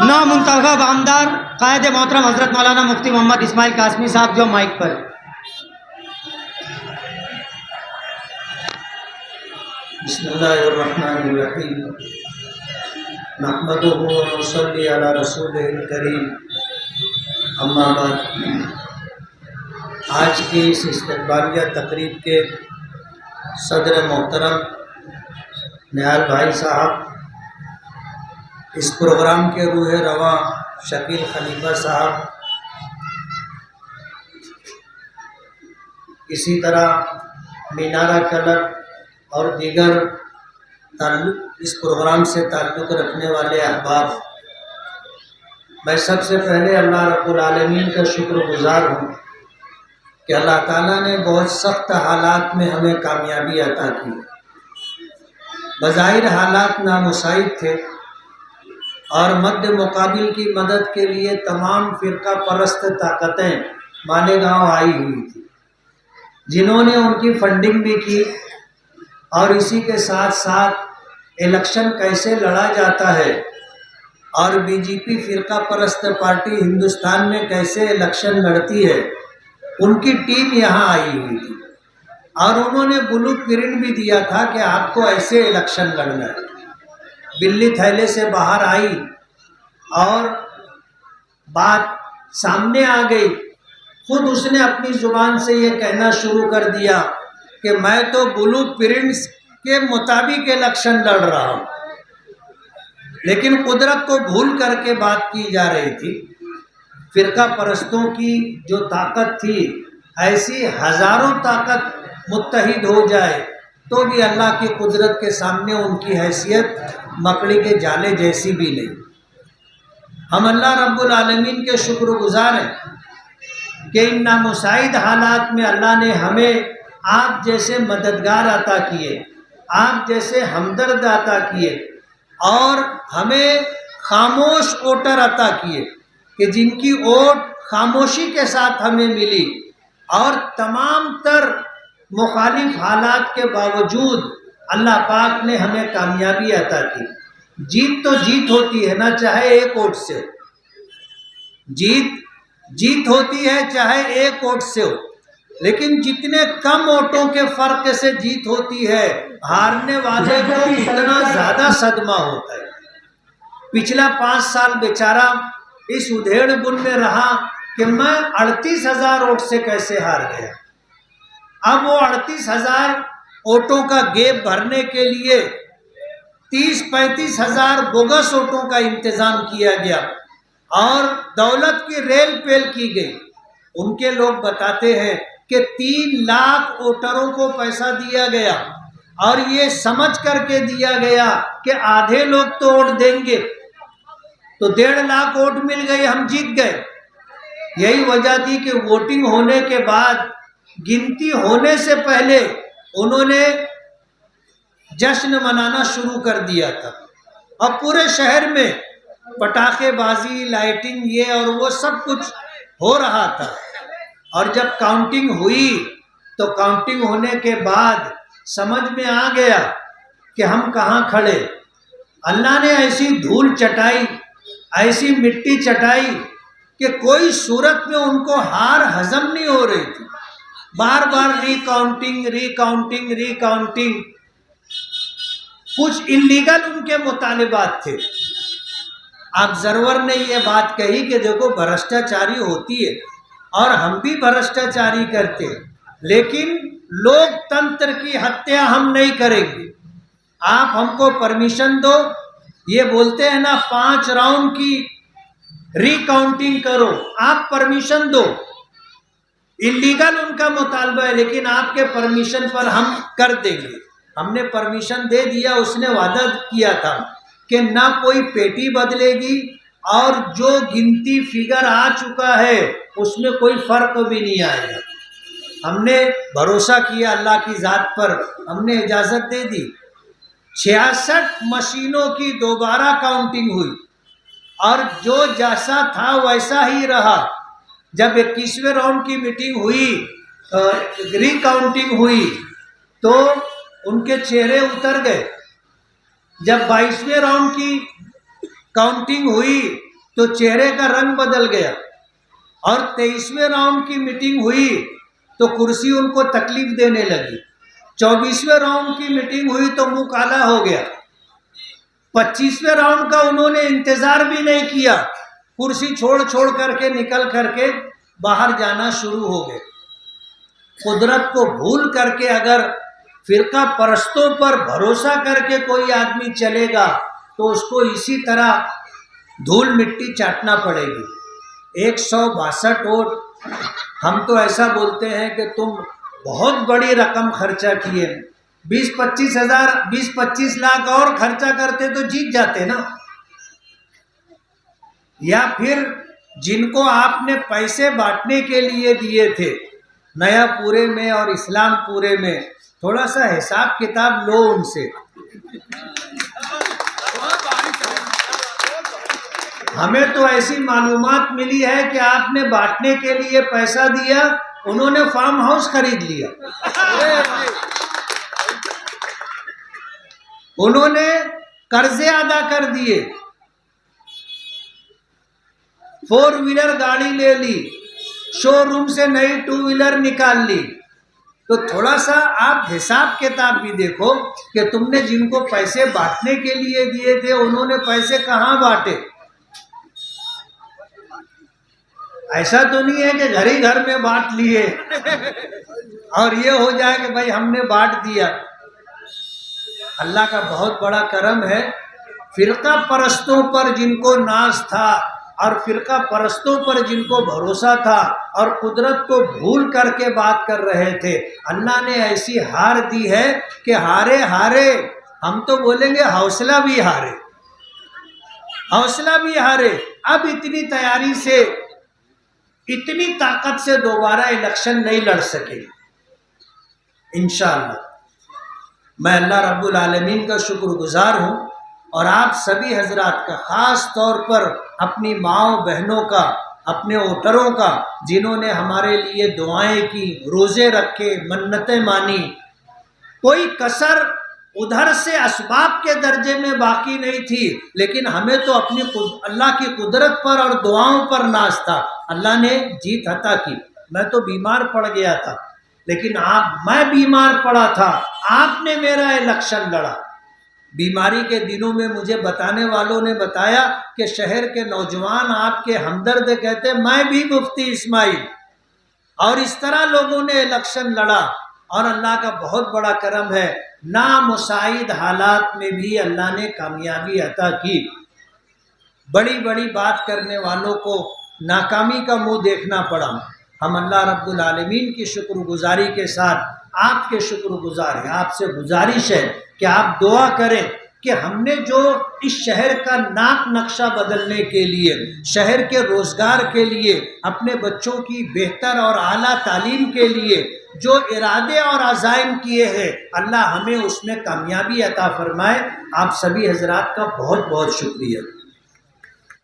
نامنتخب آمدار قائد محترم حضرت مولانا مفتی محمد اسماعیل قاسمی صاحب جو مائک پر. بسم اللہ الرحمن الرحیم نحمدہ و نصلی علی رسولہ الکریم اما بعد. آج کی اس استقبالیہ تقریب کے صدر محترم نہال بھائی صاحب، اس پروگرام کے روح رواں شکیل خلیفہ صاحب، اسی طرح مینارہ کلب اور دیگر اس پروگرام سے تعلق رکھنے والے احباب، میں سب سے پہلے اللہ رب العالمین کا شکر گزار ہوں کہ اللہ تعالیٰ نے بہت سخت حالات میں ہمیں کامیابی عطا کی. بظاہر حالات نامساعد تھے اور مد مقابل کی مدد کے لیے تمام فرقہ پرست طاقتیں مالیگاؤں آئی ہوئی تھی، جنہوں نے ان کی فنڈنگ بھی کی اور اسی کے ساتھ ساتھ الیکشن کیسے لڑا جاتا ہے اور بی جے پی فرقہ پرست پارٹی ہندوستان میں کیسے الیکشن لڑتی ہے، ان کی ٹیم یہاں آئی ہوئی تھی اور انہوں نے بلو پرنٹ بھی دیا تھا کہ آپ کو ایسے الیکشن لڑنا ہے. بلی تھیلے سے باہر آئی اور بات سامنے آ گئی. خود اس نے اپنی زبان سے یہ کہنا شروع کر دیا کہ میں تو بلو پرنٹس کے مطابق الیکشن لڑ رہا ہوں. لیکن قدرت کو بھول کر کے بات کی جا رہی تھی. فرقہ پرستوں کی جو طاقت تھی، ایسی ہزاروں طاقت متحد ہو جائے تو بھی اللہ کی قدرت کے سامنے ان کی حیثیت مکڑی کے جالے جیسی بھی نہیں. ہم اللہ رب العالمین کے شکر گزار ہیں کہ ان نامساعد حالات میں اللہ نے ہمیں آپ جیسے مددگار عطا کیے، آپ جیسے ہمدرد عطا کیے اور ہمیں خاموش ووٹر عطا کیے کہ جن کی ووٹ خاموشی کے ساتھ ہمیں ملی اور تمام تر مخالف حالات کے باوجود اللہ پاک نے ہمیں کامیابی عطا کی. جیت تو جیت ہوتی ہے نا، چاہے ایک ووٹ سے جیت ہوتی ہے، چاہے ایک ووٹ سے ہو، لیکن جتنے کم ووٹوں کے فرق سے جیت ہوتی ہے، ہارنے والے کو اتنا زیادہ صدمہ ہوتا ہے. پچھلا 5 سال بیچارہ اس ادھیڑ بن میں رہا کہ میں 38,000 ووٹ سے کیسے ہار گیا. اب وہ 38,000 ووٹوں کا گیپ بھرنے کے لیے 30-35,000 بوگس ووٹوں کا انتظام کیا گیا اور دولت کی ریل پیل کی گئی. ان کے لوگ بتاتے ہیں کہ 3 لاکھ ووٹروں کو پیسہ دیا گیا اور یہ سمجھ کر کے دیا گیا کہ آدھے لوگ تو ووٹ دیں گے، تو 1.5 لاکھ ووٹ مل گئے، ہم جیت گئے. یہی وجہ تھی کہ ووٹنگ ہونے کے بعد، گنتی ہونے سے پہلے انہوں نے جشن منانا شروع کر دیا تھا اور پورے شہر میں پٹاخے بازی، لائٹنگ، یہ اور وہ سب کچھ ہو رہا تھا. اور جب کاؤنٹنگ ہوئی تو کاؤنٹنگ ہونے کے بعد سمجھ میں آ گیا کہ ہم کہاں کھڑے. اللہ نے ایسی دھول چٹائی، ایسی مٹی چٹائی کہ کوئی صورت میں ان کو ہار ہضم نہیں ہو رہی تھی. بار بار ری کاؤنٹنگ. کچھ انلیگل ان کے مطالبات تھے. آبزرور نے یہ بات کہی کہ دیکھو بھرشٹاچاری ہوتی ہے اور ہم بھی بھرشٹاچاری کرتے ہیں، لیکن لوک تنتر کی ہتیا ہم نہیں کریں گے. آپ ہم کو پرمیشن دو. یہ بولتے ہیں نا 5 راؤنڈ کی ری کاؤنٹنگ کرو، آپ پرمیشن دو. انلیگل ان کا مطالبہ ہے لیکن آپ کے پرمیشن پر ہم کر دیں گے. ہم نے پرمیشن دے دیا. اس نے وعدہ کیا تھا کہ نہ کوئی پیٹی بدلے گی اور جو گنتی فگر آ چکا ہے اس میں کوئی فرق بھی نہیں آئے گا. ہم نے بھروسہ کیا اللہ کی ذات پر، ہم نے اجازت دے دی. 66 مشینوں کی دوبارہ کاؤنٹنگ ہوئی اور جو جیسا تھا ویسا ہی رہا. جب 21ویں راؤنڈ کی میٹنگ ہوئی، ری کاؤنٹنگ ہوئی تو ان کے چہرے اتر گئے. جب 22ویں راؤنڈ کی کاؤنٹنگ ہوئی تو چہرے کا رنگ بدل گیا، اور 23ویں راؤنڈ کی میٹنگ ہوئی تو کرسی ان کو تکلیف دینے لگی، 24ویں راؤنڈ کی میٹنگ ہوئی تو منہ کالا ہو گیا، 25ویں راؤنڈ کا انہوں نے انتظار بھی نہیں کیا، کرسی چھوڑ کر کے نکل کر کے باہر جانا شروع ہو گئے۔ قدرت کو بھول کر کے اگر فرقہ پرستوں پر بھروسہ کر کے کوئی آدمی چلے گا تو اس کو اسی طرح دھول مٹی چاٹنا پڑے گی۔ 162 ووٹ، ہم تو ایسا بولتے ہیں کہ تم بہت بڑی رقم خرچہ کیے، 20-25 لاکھ اور خرچہ کرتے تو جیت جاتے نا۔ یا پھر جن کو آپ نے پیسے بانٹنے کے لیے دیے تھے نیا پورے میں اور اسلام پورے میں، تھوڑا سا حساب کتاب لو ان سے۔ ہمیں تو ایسی معلومات ملی ہے کہ آپ نے بانٹنے کے لیے پیسہ دیا، انہوں نے فارم ہاؤس خرید لیا، انہوں نے قرضے ادا کر دیے، 4 ویلر گاڑی لے لی، شو روم سے نئی 2 ویلر نکال لی۔ تو تھوڑا سا آپ حساب کتاب بھی دیکھو کہ تم نے جن کو پیسے بانٹنے کے لیے دیے تھے انہوں نے پیسے کہاں بانٹے۔ ایسا تو نہیں ہے کہ گھر ہی گھر میں بانٹ لیے اور یہ ہو جائے کہ بھائی ہم نے بانٹ دیا۔ اللہ کا بہت بڑا کرم ہے، فرقہ پرستوں پر جن کو ناز تھا اور فرقہ پرستوں پر جن کو بھروسہ تھا اور قدرت کو بھول کر کے بات کر رہے تھے، اللہ نے ایسی ہار دی ہے کہ ہارے ہم تو بولیں گے حوصلہ بھی ہارے، حوصلہ بھی ہارے۔ اب اتنی تیاری سے، اتنی طاقت سے دوبارہ الیکشن نہیں لڑ سکے انشاءاللہ۔ میں اللہ رب العالمین کا شکر گزار ہوں، اور آپ سبھی حضرات کا، خاص طور پر اپنی ماؤں بہنوں کا، اپنے ووٹروں کا، جنہوں نے ہمارے لیے دعائیں کی، روزے رکھے، منتیں مانی۔ کوئی کسر ادھر سے اسباب کے درجے میں باقی نہیں تھی، لیکن ہمیں تو اپنی اللہ کی قدرت پر اور دعاؤں پر ناز تھا، اللہ نے جیت عطا کی۔ میں تو بیمار پڑ گیا تھا، لیکن میں بیمار پڑا تھا، آپ نے میرا الیکشن لڑا۔ بیماری کے دنوں میں مجھے بتانے والوں نے بتایا کہ شہر کے نوجوان آپ کے ہمدرد کہتے میں بھی مفتی اسماعیل، اور اس طرح لوگوں نے الیکشن لڑا، اور اللہ کا بہت بڑا کرم ہے، نامساعد حالات میں بھی اللہ نے کامیابی عطا کی۔ بڑی بڑی بات کرنے والوں کو ناکامی کا منہ دیکھنا پڑا۔ ہم اللہ رب العالمین کی شکر گزاری کے ساتھ آپ کے شکر گزار ہیں۔ آپ سے گزارش ہے کہ آپ دعا کریں کہ ہم نے جو اس شہر کا ناک نقشہ بدلنے کے لیے، شہر کے روزگار کے لیے، اپنے بچوں کی بہتر اور اعلیٰ تعلیم کے لیے جو ارادے اور عزائم کیے ہیں، اللہ ہمیں اس میں کامیابی عطا فرمائے۔ آپ سبھی حضرات کا بہت بہت شکریہ۔